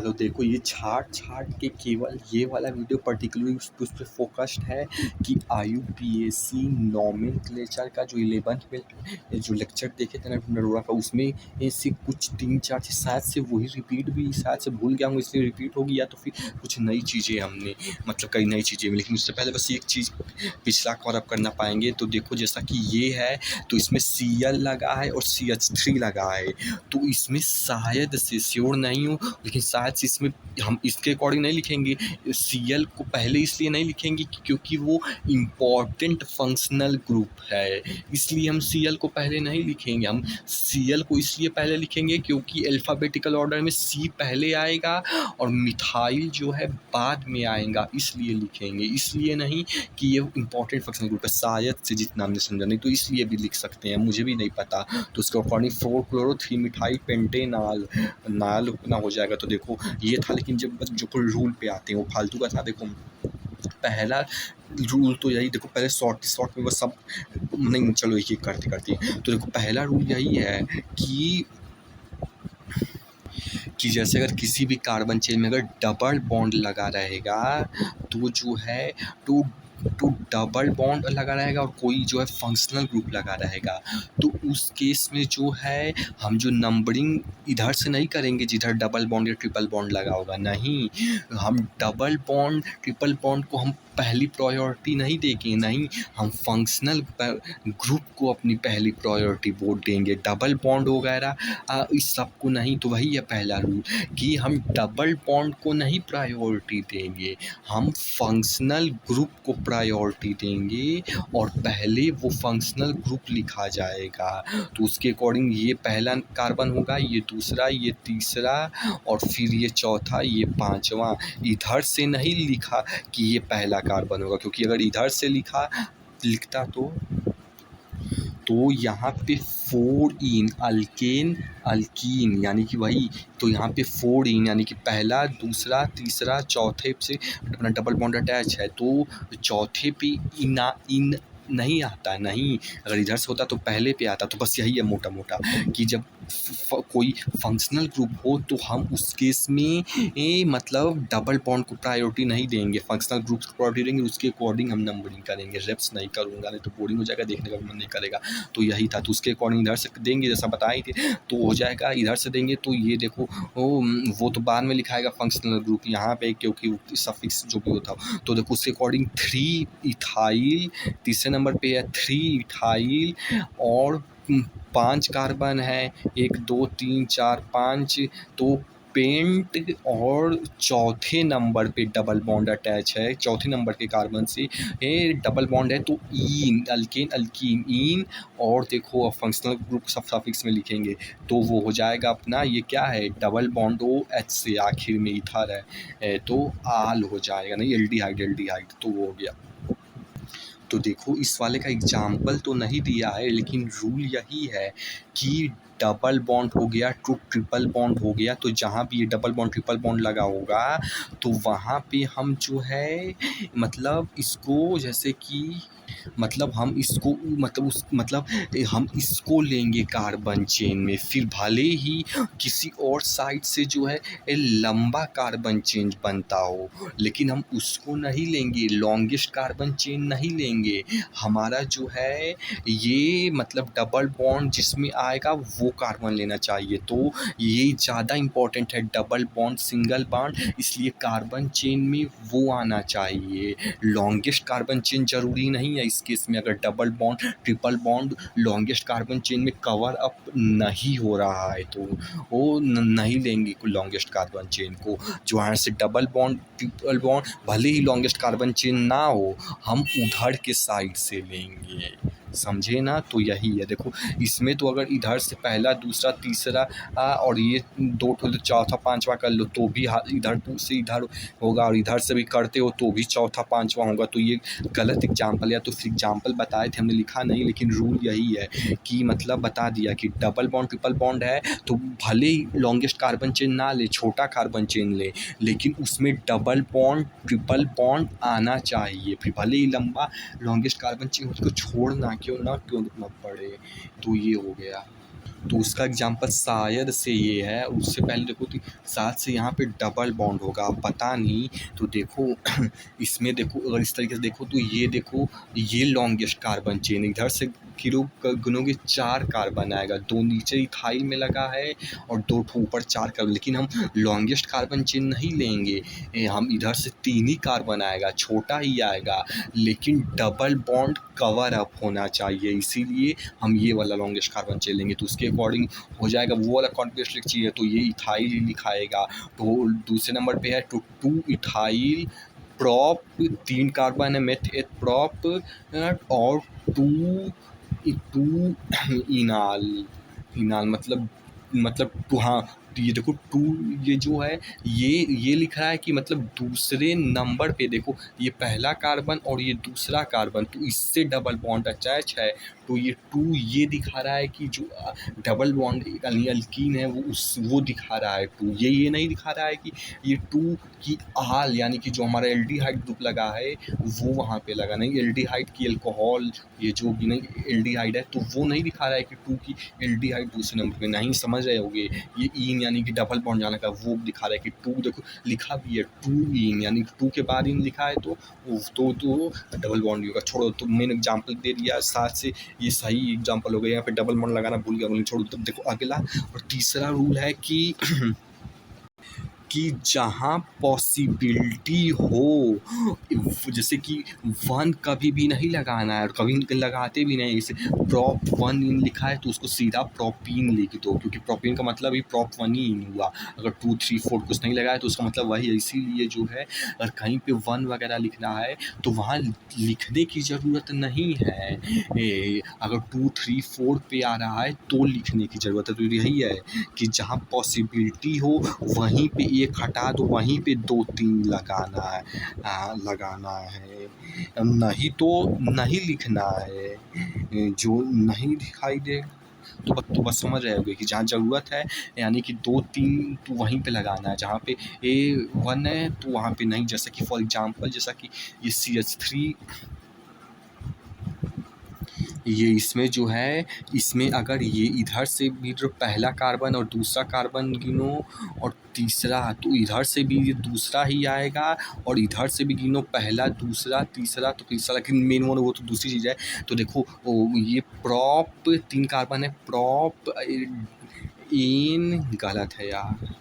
तो देखो ये छाट-छाट के केवल ये वाला वीडियो पर्टिकुलरली उस पे फ़ोकस्ड है कि आईयूपीएसी नोमेनक्लेचर का जो 11th में जो लेक्चर देखे थे ना नरोड़ा का, उसमें ऐसे कुछ 3-4 चीज़ शायद से वही रिपीट भी शायद से भूल गया हूँ, इसलिए रिपीट होगी या तो फिर कुछ नई चीज़ें हमने मतलब कई नई चीज़ें। लेकिन उससे पहले बस एक चीज़ पिछला कवर अप करना पाएंगे। तो देखो जैसा कि ये है तो इसमें Cl लगा है और CH3 लगा है, तो इसमें शायद से श्योर नहीं हूँ लेकिन शायद से इसमें हम इसके अकॉर्डिंग नहीं लिखेंगे। Cl को पहले इसलिए नहीं लिखेंगे क्योंकि वो इम्पॉर्टेंट फंक्शनल ग्रुप है, इसलिए हम Cl को पहले नहीं लिखेंगे। हम Cl को इसलिए पहले लिखेंगे क्योंकि अल्फ़ाबेटिकल ऑर्डर में C पहले आएगा और मिथाइल जो है बाद में आएगा, इसलिए लिखेंगे। इसलिए नहीं कि ये इम्पॉर्टेंट फंक्शनल ग्रुप है, शायद से जितना हमने समझा, नहीं तो इसलिए भी लिख सकते हैं, मुझे भी नहीं पता। तो उसके अकॉर्डिंग 4-क्लोरो-3 मिथाइल पेंटेनॉल नाल उतना हो जाएगा। तो देखो ये था, लेकिन जब जो कोई रूल पे आते हैं वो फालतू का था। देखो पहला रूल तो यही, देखो पहले शॉर्ट में बस सब नहीं, चलो एक एक करते तो देखो पहला रूल यही है कि जैसे अगर किसी भी कार्बन चेन में अगर डबल बॉन्ड लगा रहेगा तो जो है तो डबल बॉन्ड लगा रहेगा और कोई जो है फंक्शनल ग्रुप लगा रहेगा, तो उस केस में जो है हम जो नंबरिंग इधर से नहीं करेंगे जिधर डबल बॉन्ड या ट्रिपल बॉन्ड लगा होगा, नहीं, हम डबल बॉन्ड ट्रिपल बॉन्ड को हम पहली प्रायोरिटी नहीं देंगे, नहीं, हम फंक्शनल ग्रुप को अपनी पहली प्रायोरिटी वोट देंगे। डबल बॉन्ड वगैरह इस सब को नहीं। तो वही है पहला रूल कि हम डबल बॉन्ड को नहीं प्रायोरिटी देंगे, हम फंक्शनल ग्रुप को प्रायोरिटी देंगे और पहले वो फंक्शनल ग्रुप लिखा जाएगा। तो उसके अकॉर्डिंग ये पहला कार्बन होगा, ये दूसरा, ये तीसरा और फिर ये चौथा, ये पांचवा। इधर से नहीं लिखा कि ये पहला कार्बन होगा, क्योंकि अगर इधर से लिखता तो यहाँ पे 4 इन अल्केन अल्कीन यानी कि वही, तो यहाँ पे 4 इन यानी कि पहला, दूसरा, तीसरा, चौथे से अपना डबल बॉन्ड अटैच है, तो चौथे पे इन नहीं आता, नहीं, अगर इधर से होता तो पहले पे आता। तो बस यही है मोटा मोटा कि जब कोई फंक्शनल ग्रुप हो तो हम उस केस में मतलब डबल बॉन्ड को प्रायोरिटी नहीं देंगे, फंक्शनल ग्रुप्स को प्रायोरिटी देंगे, उसके अकॉर्डिंग हम नंबरिंग करेंगे। रेप्स नहीं करूँगा, नहीं तो बोरिंग हो जाएगा, देखने का मन नहीं करेगा। तो यही था, तो उसके अकॉर्डिंग इधर से देंगे जैसा बताए थे तो हो जाएगा। इधर से देंगे तो ये देखो वो तो बाद में लिखाएगा फंक्शनल ग्रुप यहाँ पे, क्योंकि सफिक्स जो भी होता हो। तो देखो उसके अकॉर्डिंग 3 इथाइल तीसरे नंबर पे है, 3 इथाइल और 5 कार्बन है, 1 2 3 4 5, तो पेंट और चौथे नंबर पे डबल बॉन्ड अटैच है, चौथे नंबर के कार्बन से ये डबल बॉन्ड है, तो ईन अल्केन अल्कीन ईन, और देखो अब फंक्शनल ग्रुप सब सफिक्स में लिखेंगे तो वो हो जाएगा अपना, ये क्या है, डबल बॉन्ड ओ एच से आखिर में इथर है, तो आल हो जाएगा, नहीं एल्डिहाइड, तो वो हो गया। तो देखो इस वाले का एग्जाम्पल तो नहीं दिया है, लेकिन रूल यही है कि डबल बॉन्ड हो गया टू ट्रिपल बॉन्ड हो गया, तो जहाँ भी ये डबल बॉन्ड ट्रिपल बॉन्ड लगा होगा तो वहाँ पे हम जो है मतलब इसको जैसे कि मतलब हम इसको हम इसको लेंगे कार्बन चेन में, फिर भले ही किसी और साइड से जो है लंबा कार्बन चेन बनता हो, लेकिन हम उसको नहीं लेंगे, लॉन्गेस्ट कार्बन चेन नहीं लेंगे। हमारा जो है ये मतलब डबल बॉन्ड जिसमें आएगा वो कार्बन लेना चाहिए। तो ये ज़्यादा इम्पोर्टेंट है, डबल बॉन्ड सिंगल बॉन्ड, इसलिए कार्बन चेन में वो आना चाहिए। लॉन्गेस्ट कार्बन चेन ज़रूरी नहीं है इस केस में, अगर double bond triple bond longest carbon chain में कवर अप नहीं हो रहा है तो वो नहीं लेंगे लॉन्गेस्ट कार्बन चेन को। जो यहाँ से डबल बॉन्ड ट्रिपल बॉन्ड भले ही लॉन्गेस्ट कार्बन चेन ना हो, हम उधर के साइड से लेंगे, समझे ना। तो यही है, देखो इसमें तो अगर इधर से पहला, दूसरा, तीसरा और ये 2 ठो चौथा पांचवा कर लो तो भी इधर से इधर होगा, और इधर से भी करते हो तो भी चौथा पांचवा होगा। तो ये गलत एग्जाम्पल, या तो फिर एग्जाम्पल बताए थे हमने लिखा नहीं, लेकिन रूल यही है कि मतलब बता दिया कि डबल बॉन्ड ट्रिपल बॉन्ड है तो भले ही लॉन्गेस्ट कार्बन चेन ना ले, छोटा कार्बन चेन ले, लेकिन उसमें डबल बॉन्ड ट्रिपल बॉन्ड आना चाहिए। फिर भले ही लंबा लॉन्गेस्ट कार्बन चेन उसको छोड़ना क्यों ना पड़े। तो ये हो गया। तो उसका एग्जांपल शायद से ये है, उससे पहले देखो तो साथ से यहाँ पे डबल बॉन्ड होगा, पता नहीं। तो देखो इसमें देखो, अगर इस तरीके से देखो तो ये देखो, ये लॉन्गेस्ट कार्बन चेन, इधर से गिनोगे 4 कार्बन आएगा, 2 नीचे इथाइल में लगा है और 2 ठो ऊपर 4 कार्बन। लेकिन हम लॉन्गेस्ट कार्बन चेन नहीं लेंगे, हम इधर से 3 ही कार्बन आएगा, छोटा ही आएगा, लेकिन डबल बॉन्ड कवर अप होना चाहिए, इसीलिए हम ये वाला लॉन्गेस्ट कार्बन चेन लेंगे। तो उसके अकॉर्डिंग हो जाएगा वो वाला कॉन्प्लेक्स चाहिए, तो ये इथाइल ही लिखाएगा। तो दूसरे नंबर पे है तो 2 इथाइल प्रॉप, 3 कार्बन है मेथ एथ प्रॉप, और 2 इनाल, इनाल मतलब टू, हाँ। तो ये देखो 2, ये जो है ये लिख रहा है कि मतलब दूसरे नंबर पे देखो, ये पहला कार्बन और ये दूसरा कार्बन, तो इससे डबल बॉन्ड अटैच है। तो ये 2 ये दिखा रहा है कि जो डबल बॉन्ड यानी अल्कीन है वो दिखा रहा है 2, ये नहीं दिखा रहा है कि ये 2 की आल यानी कि जो हमारा एल्डिहाइड ग्रुप लगा है वो वहाँ पे लगा नहीं, एल्डिहाइड की अल्कोहल, ये जो भी नहीं एल्डिहाइड है, तो वो नहीं दिखा रहा है कि 2 की एल्डिहाइड दूसरे नंबर पे, नहीं समझ रहे होगे। ये ईन यानी कि डबल बॉन्ड जाने का वो दिखा रहा है कि 2, देखो लिखा भी है 2 ईन, यानी 2 के बाद ईन लिखा है तो डबल बॉन्ड होगा। छोड़ो, तो मैंने एग्जाम्पल दे दिया, साथ से ये सही एग्जाम्पल हो गया। यहाँ पे डबल बॉन्ड लगाना भूल गया, छोड़ो। तब देखो अगला और तीसरा रूल है कि जहाँ पॉसिबिलिटी हो, जैसे कि 1 कभी भी नहीं लगाना है और कभी लगाते भी नहीं। जैसे प्रॉप 1 इन लिखा है तो उसको सीधा प्रोपीन लिख दो, क्योंकि प्रोपीन का मतलब ही प्रॉप 1 ही इन हुआ। अगर 2, 3, 4 कुछ नहीं लगाया तो उसका मतलब वही है। इसीलिए जो है अगर कहीं पे 1 वगैरह लिखना है तो वहाँ लिखने की ज़रूरत नहीं है, अगर 2, 3, 4 पे आ रहा है तो लिखने की ज़रूरत है। तो यही है कि जहाँ पॉसिबिलिटी हो वहीं पे एक हटा दो, वहीं पे 2, 3 लगाना है, नहीं तो नहीं लिखना है। जो नहीं दिखाई दे तो बस समझ रहे होगे कि जहाँ ज़रूरत है यानी कि 2, 3 तो वहीं पे लगाना है, जहाँ पे A1 है तो वहाँ पे नहीं। जैसा कि फॉर एग्जांपल जैसा कि ये CH3, ये इसमें जो है, इसमें अगर ये इधर से भी जो पहला कार्बन और दूसरा कार्बन गिनो और तीसरा, तो इधर से भी ये दूसरा ही आएगा और इधर से भी गिनो पहला, दूसरा, तीसरा, तो तीसरा, लेकिन मेन वो तो दूसरी चीज़ है। तो देखो ये प्रॉप 3 कार्बन है, प्रॉप इन गलत है यार,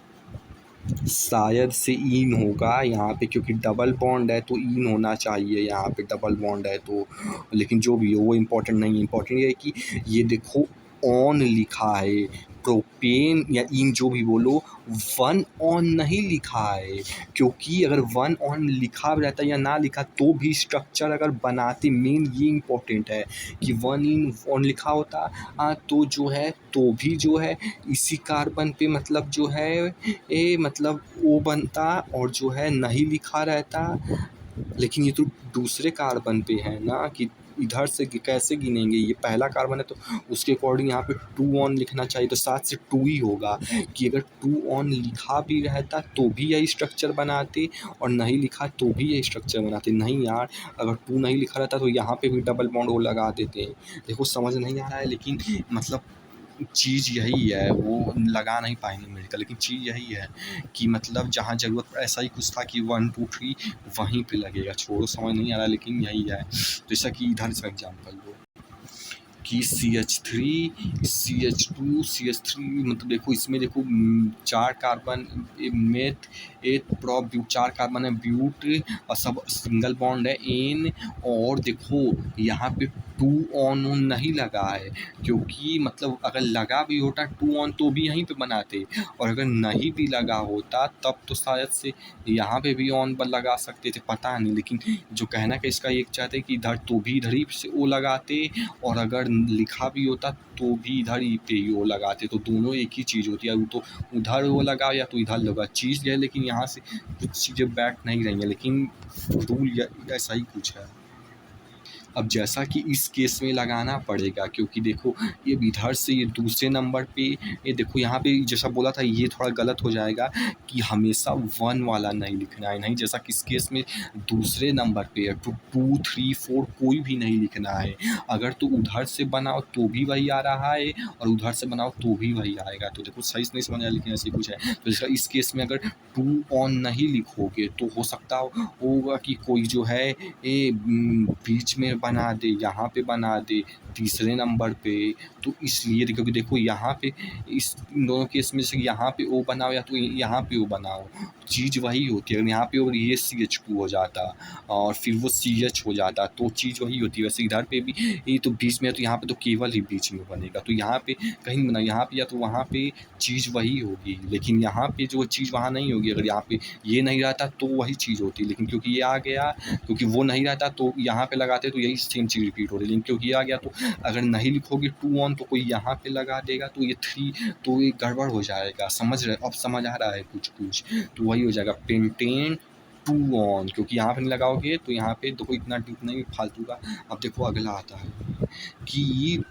शायद से ईन होगा यहाँ पे, क्योंकि डबल बॉन्ड है तो ईन होना चाहिए यहाँ पे, डबल बॉन्ड है तो। लेकिन जो भी हो वो इम्पोर्टेंट नहीं है, इम्पोर्टेंट ये है कि ये देखो ऑन लिखा है, प्रोपेन या ईन जो भी बोलो, 1 ऑन नहीं लिखा है। क्योंकि अगर 1 ऑन लिखा रहता या ना लिखा तो भी स्ट्रक्चर अगर बनाते, मेन ये इम्पोर्टेंट है कि 1 इन ऑन लिखा होता तो जो है, तो भी जो है इसी कार्बन पे मतलब जो है मतलब ओ बनता, और जो है नहीं लिखा रहता। लेकिन ये तो दूसरे कार्बन पे है ना, कि इधर से कैसे गिनेंगे, ये पहला कार्बन है तो उसके अकॉर्डिंग यहाँ पे 2 ऑन लिखना चाहिए, तो साथ से 2 ही होगा। कि अगर 2 ऑन लिखा भी रहता तो भी यही स्ट्रक्चर बनाते और नहीं लिखा तो भी यही स्ट्रक्चर बनाते। नहीं यार, अगर 2 नहीं लिखा रहता तो यहाँ पे भी डबल बॉन्ड वो लगा देते। देखो समझ नहीं आ रहा है, लेकिन मतलब चीज़ यही है, वो लगा नहीं पाएंगे मेडिकल, लेकिन चीज़ यही है कि मतलब जहाँ ज़रूरत, ऐसा ही कुछ था कि 1, 2, 3 वहीं पे लगेगा। छोड़ो, समझ नहीं आ रहा, लेकिन यही है। जैसा कि इधर इसका एग्जाम्पल लो कि CH2 CH3, मतलब देखो इसमें देखो 4 carbon meth eth prop but, 4 carbon है ब्यूट और सब सिंगल बॉन्ड है एन। और देखो यहाँ पे 2 ऑन नहीं लगा है, क्योंकि मतलब अगर लगा भी होता 2 ऑन तो भी यहीं पे बनाते, और अगर नहीं भी लगा होता तब तो शायद से यहाँ पे भी ऑन पर लगा सकते थे, पता नहीं। लेकिन जो कहना कि इसका एक चाहते कि इधर तो भी इधर ही से वो लगाते, और अगर लिखा भी होता तो भी इधर ही पे ही वो लगाते, तो दोनों एक ही चीज़ होती है। वो तो उधर वो लगा या तो इधर लगा, चीज़ है, लेकिन यहाँ से कुछ चीज़ें बैठ नहीं रही हैं, लेकिन रूल ऐसा ही कुछ है। अब जैसा कि इस केस में लगाना पड़ेगा, क्योंकि देखो ये इधर से ये दूसरे नंबर पे, ये देखो यहाँ पे जैसा बोला था ये थोड़ा गलत हो जाएगा कि हमेशा 1 वाला नहीं लिखना है, नहीं जैसा कि इस केस में दूसरे नंबर पे है, तो 2, 3, 4 कोई भी नहीं लिखना है। अगर तो उधर से बनाओ तो भी वही आ रहा है और उधर से बनाओ तो भी वही आएगा। तो देखो सही से नहीं समझ आया, लेकिन ऐसे ही कुछ है। तो जैसा इस केस में अगर 2 ऑन नहीं लिखोगे तो हो सकता होगा कि कोई जो है ये बीच में बना दे, यहाँ पे बना दे, तीसरे नंबर पे। तो इसलिए क्योंकि देखो यहाँ पे इस इन दोनों केस में से यहाँ पे ओ बनाओ या तो यहाँ पे ओ बनाओ, चीज़ वही होती है। अगर यहाँ पे और ये CH2 हो जाता और फिर वो CH हो जाता तो चीज़ वही होती है। वैसे इधर पे भी ये तो बीच में है, तो यहाँ पे तो केवल ही बीच में बनेगा, तो यहाँ पे कहीं बना, यहाँ पे या तो वहाँ पे चीज़ वही होगी, लेकिन यहाँ पे जो चीज़ वहाँ नहीं होगी। अगर यहाँ पे ये नहीं रहता तो वही चीज़ होती, लेकिन क्योंकि ये आ गया, क्योंकि वो नहीं रहता तो यहाँ पे लगाते तो यही सेम चीज़ रिपीट हो रही, लेकिन क्योंकि ये आ गया तो अगर नहीं लिखोगे 2 ऑन तो कोई यहाँ पे लगा देगा, तो ये 3 तो ये गड़बड़ हो जाएगा। समझ रहे, अब समझ आ रहा है कुछ कुछ, तो वही हो जाएगा पेंटेन 2 ऑन, क्योंकि यहाँ पे नहीं लगाओगे तो यहाँ पे देखो इतना डीप नहीं फालतू का। अब देखो अगला आता है कि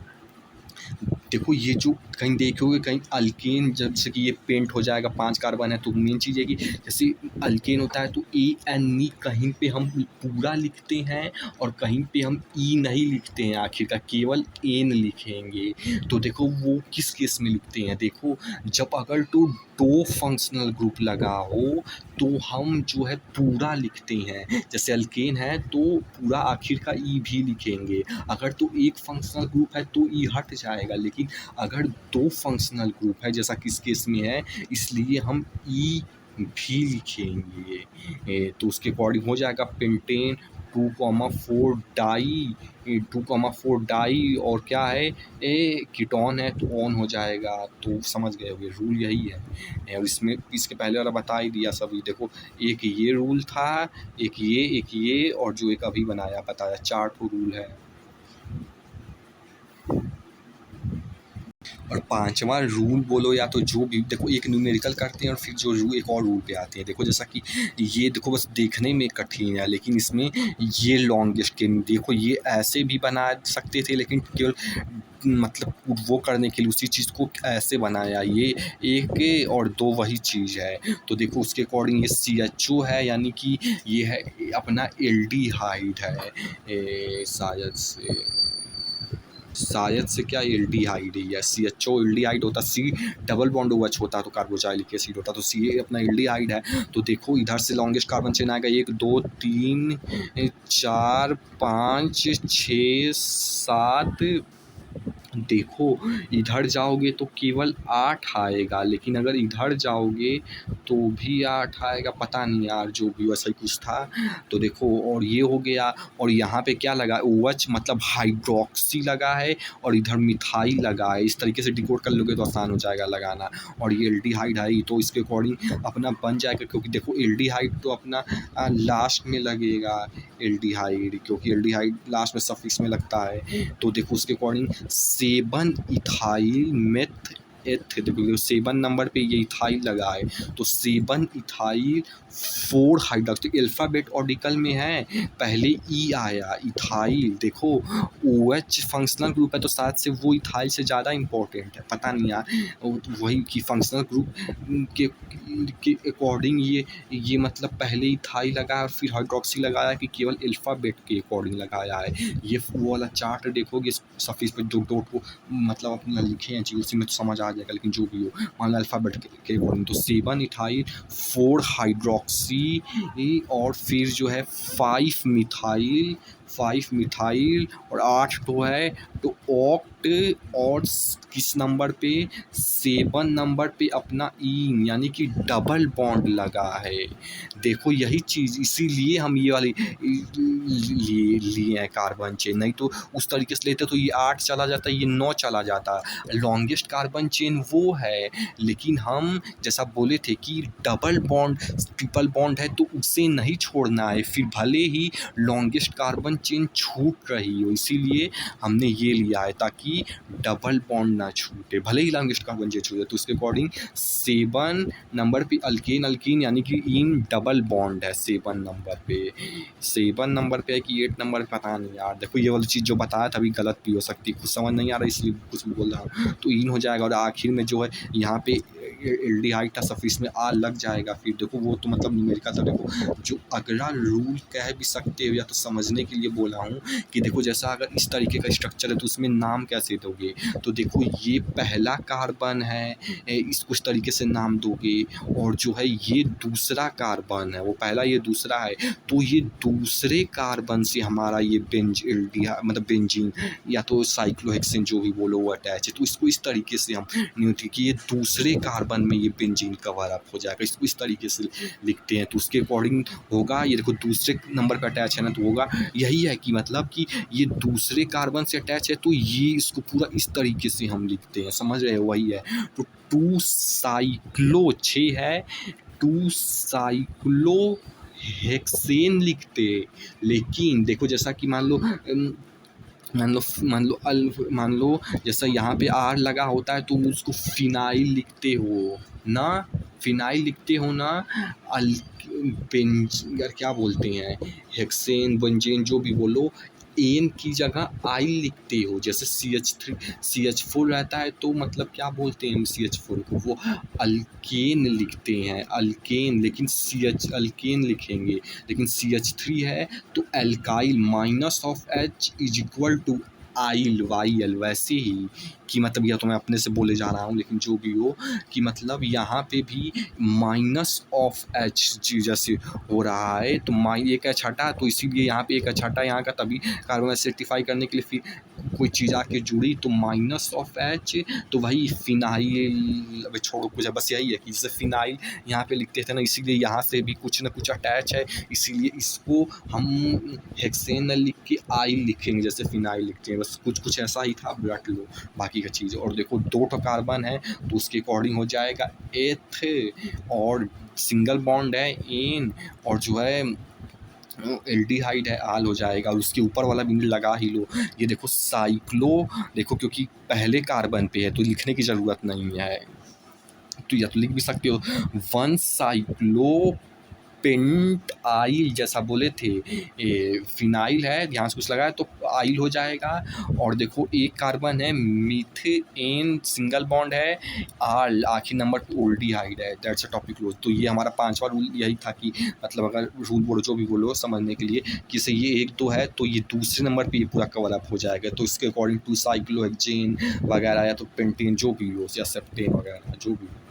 देखो ये जो कहीं देखोगे कहीं अल्केन, जैसे कि ये पेंट हो जाएगा 5 कार्बन है, तो मेन चीज़ है कि जैसे अल्केन होता है तो ANE कहीं पे हम पूरा लिखते हैं और कहीं पे हम E नहीं लिखते हैं, आखिर का केवल एन लिखेंगे। तो देखो वो किस केस में लिखते हैं, देखो जब अगर तो 2 फंक्शनल ग्रुप लगा हो तो हम जो है पूरा लिखते हैं। जैसे अल्केन है तो पूरा आखिर का ई भी लिखेंगे। अगर तो एक फंक्शनल ग्रुप है तो ई हट जाएगा, लेकिन अगर 2 फंक्शनल ग्रुप है जैसा कि इस केस में है, इसलिए हम ई भी लिखेंगे। तो उसके अकॉर्डिंग हो जाएगा पेंटेन 2,4 डाई, 2,4 डाई और क्या है कीटोन है तो ऑन हो जाएगा। तो समझ गए होंगे रूल यही है। और इसमें इसके पहले वाला बता ही दिया सभी। देखो एक ये रूल था, एक ये और जो एक अभी बनाया बताया, 4 ठो रूल है। और 5वां रूल बोलो या तो जो भी, देखो एक न्यूमेरिकल करते हैं और फिर जो रूल एक और रूल पे आते हैं। देखो जैसा कि ये देखो बस देखने में कठिन है, लेकिन इसमें ये लॉन्गेस्ट के देखो ये ऐसे भी बना सकते थे, लेकिन केवल मतलब वो करने के लिए उसी चीज़ को ऐसे बनाया। ये एक और 2 वही चीज़ है। तो देखो उसके अकॉर्डिंग ये CHO है, यानी कि ये है अपना एल्डिहाइड है। शायद से क्या एल्डिहाइड है, CHO एल्डिहाइड होता, C डबल बॉन्ड OH होता तो कार्बोक्सिलिक एसिड होता, तो C अपना एल्डिहाइड है। तो देखो इधर से लॉन्गेस्ट कार्बन चेन आएगा 1 2 3 4 5 6 7। देखो इधर जाओगे तो केवल 8 आएगा, लेकिन अगर इधर जाओगे तो भी 8 आएगा, पता नहीं यार, जो भी वैसा ही कुछ था। तो देखो और ये हो गया, और यहाँ पे क्या लगा OH मतलब हाइड्रोक्सी लगा है और इधर मिथाइल लगा है। इस तरीके से डिकोड कर लोगे तो आसान हो जाएगा लगाना। और ये एल्डिहाइड है तो इसके अकॉर्डिंग अपना बन जाएगा, क्योंकि देखो एल्डिहाइड तो अपना लास्ट में लगेगा एल्डिहाइड, क्योंकि एल्डिहाइड लास्ट में सफिक्स में लगता है। तो देखो उसके अकॉर्डिंग 7 इथाइल मेथ एथ, देखो 7 नंबर पे ये इथाइल लगा है, तो 7 इथाइल 4 हाइड्रोक्सी, अल्फ़ाबेट ऑर्डिकल में है, पहले ई आया इथाइल। देखो OH फंक्शनल ग्रुप है तो शायद से वो इथाइल से ज़्यादा इम्पोर्टेंट है, पता नहीं यार, वही कि फंक्शनल ग्रुप के अकॉर्डिंग ये मतलब पहले इथाइल लगाया और फिर हाइड्रोक्सी लगाया कि केवल अल्फ़ाबेट के अकॉर्डिंग लगाया है। ये वो वाला चार्ट देखोगे सफिक्स पे जो डॉट को मतलब अपना लिखे हैं चीज़, उसी में तो समझ आ जाएगा, लेकिन जो भी हो मान लो अल्फ़ाबेट के अकॉर्डिंग। तो 7 इथाइल 4 हाइड्रोक्सी और फिर जो है 5 मिथाइल और 8 तो है तो ऑक्ट, और किस नंबर पे 7 नंबर पे अपना ईन यानी कि डबल बॉन्ड लगा है। देखो यही चीज़, इसीलिए हम ये वाली लिए हैं कार्बन चेन, नहीं तो उस तरीके से लेते तो ये 8 चला जाता, ये 9 चला जाता। लॉन्गेस्ट कार्बन चेन वो है, लेकिन हम जैसा बोले थे कि डबल बॉन्ड ट्रिपल बॉन्ड है तो उसे नहीं छोड़ना है, फिर भले ही लॉन्गेस्ट कार्बन चेन छूट रही हो, इसीलिए हमने ये लिया है ताकि डबल बॉन्ड ना छूटे, भले ही लॉन्गेस्ट कार्बन चेन छूटे। तो उसके अकॉर्डिंग 7 नंबर पे अल्केन अल्कीन यानी कि इन डबल बॉन्ड है 7 नंबर पे। 7 नंबर पे है कि 8 नंबर पे पता नहीं यार। देखो ये वाली चीज़ जो बताया था अभी गलत भी हो सकती है, कुछ समझ नहीं आ रहा इसलिए कुछ बोल रहा हूँ। तो इन हो जाएगा और आखिर में जो है यहाँ पे एल्डिहाइड था सफिक्स में आ लग जाएगा। फिर देखो वो तो मतलब न्यूमेरिकल था। देखो जो अगला रूल कह भी सकते हो या तो समझने के लिए बोला हूँ कि देखो जैसा अगर इस तरीके का स्ट्रक्चर है तो उसमें नाम कैसे दोगे। तो देखो ये पहला कार्बन है, इसको इस तरीके से नाम दोगे, और जो है ये दूसरा कार्बन है, वो पहला ये दूसरा है, तो ये दूसरे कार्बन से हमारा ये मतलब बेंजीन या तो साइक्लोहेक्सेन जो भी बोलो वो अटैच है। तो इसको इस तरीके से हम नहीं कि ये दूसरे कार्बन में ये बेंजीन कवर अप हो जाएगा, इसको इस तरीके से लिखते हैं। तो उसके अकॉर्डिंग होगा ये देखो दूसरे नंबर का अटैच है ना, तो होगा यही है कि मतलब कि ये दूसरे कार्बन से अटैच है, तो ये इसको पूरा इस तरीके से हम लिखते हैं, समझ रहे हो, वही है। तो 2 साइक्लो 6 है, 2 साइक्लो हेक्सेन लिखते। लेकिन देखो जैसा कि मान लो जैसा यहाँ पे आर लगा होता है तो उसको फिनाइल लिखते हो ना, फिनाइल लिखते हो ना। अल यार क्या बोलते हैं, हेक्सेन बेंजीन जो भी बोलो, एन की जगह आई लिखते हो। जैसे CH4 रहता है तो मतलब क्या बोलते हैं हम CH4 को, वो अल्केन लिखते हैं, अल्केन, लेकिन अल्केन लिखेंगे। लेकिन CH3 है तो alkyl, minus of H is equal to yl, why वैसे ही कि मतलब यह तो मैं अपने से बोले जा रहा हूँ, लेकिन जो भी हो कि मतलब यहाँ पे भी माइनस ऑफ H जैसे हो रहा है, तो एक H हटा तो इसीलिए यहाँ पे एक H हटा यहाँ का, तभी कार्बन सर्टिफाई करने के लिए फिर कोई चीज़ आके जुड़ी तो माइनस ऑफ H, तो वही फिनाइल, अब छोड़ो कुछ है, बस यही है कि जैसे फिनाइल यहाँ पे लिखते थे ना, इसीलिए यहाँ से भी कुछ ना कुछ अटैच है, इसीलिए इसको हम हेक्सेन लिख के आइल लिखेंगे जैसे फिनाइल लिखते हैं। बस कुछ ऐसा ही था, अब रट लो बाकी का चीज़। और देखो 2 कार्बन है तो उसके अकॉर्डिंग हो जाएगा एथ, और सिंगल बॉन्ड है एन, और जो है एल्डिहाइड है आल हो जाएगा, और उसके ऊपर वाला भी लगा ही लो। ये देखो साइक्लो, देखो क्योंकि पहले कार्बन पे है तो लिखने की ज़रूरत नहीं है, तो या तो लिख भी सकते हो 1 साइक्लो पेंट आइल, जैसा बोले थे फिनाइल है, ध्यान से कुछ लगाया तो आइल हो जाएगा। और देखो एक कार्बन है मीथेन, सिंगल बॉन्ड है, आल आखिरी नंबर पे एल्डिहाइड है, दैट्स अ टॉपिक क्लोज। तो ये हमारा 5वां रूल यही था कि मतलब अगर रूल बोलो जो भी बोलो समझने के लिए कि से ये 1 2 है तो ये दूसरे नंबर पे ये पूरा कवर अप हो जाएगा। तो इसके अकॉर्डिंग 2 साइक्लोहेक्सेन वगैरह या तो पेंटेन जो भी हो या सेप्टेन वगैरह जो भी हो।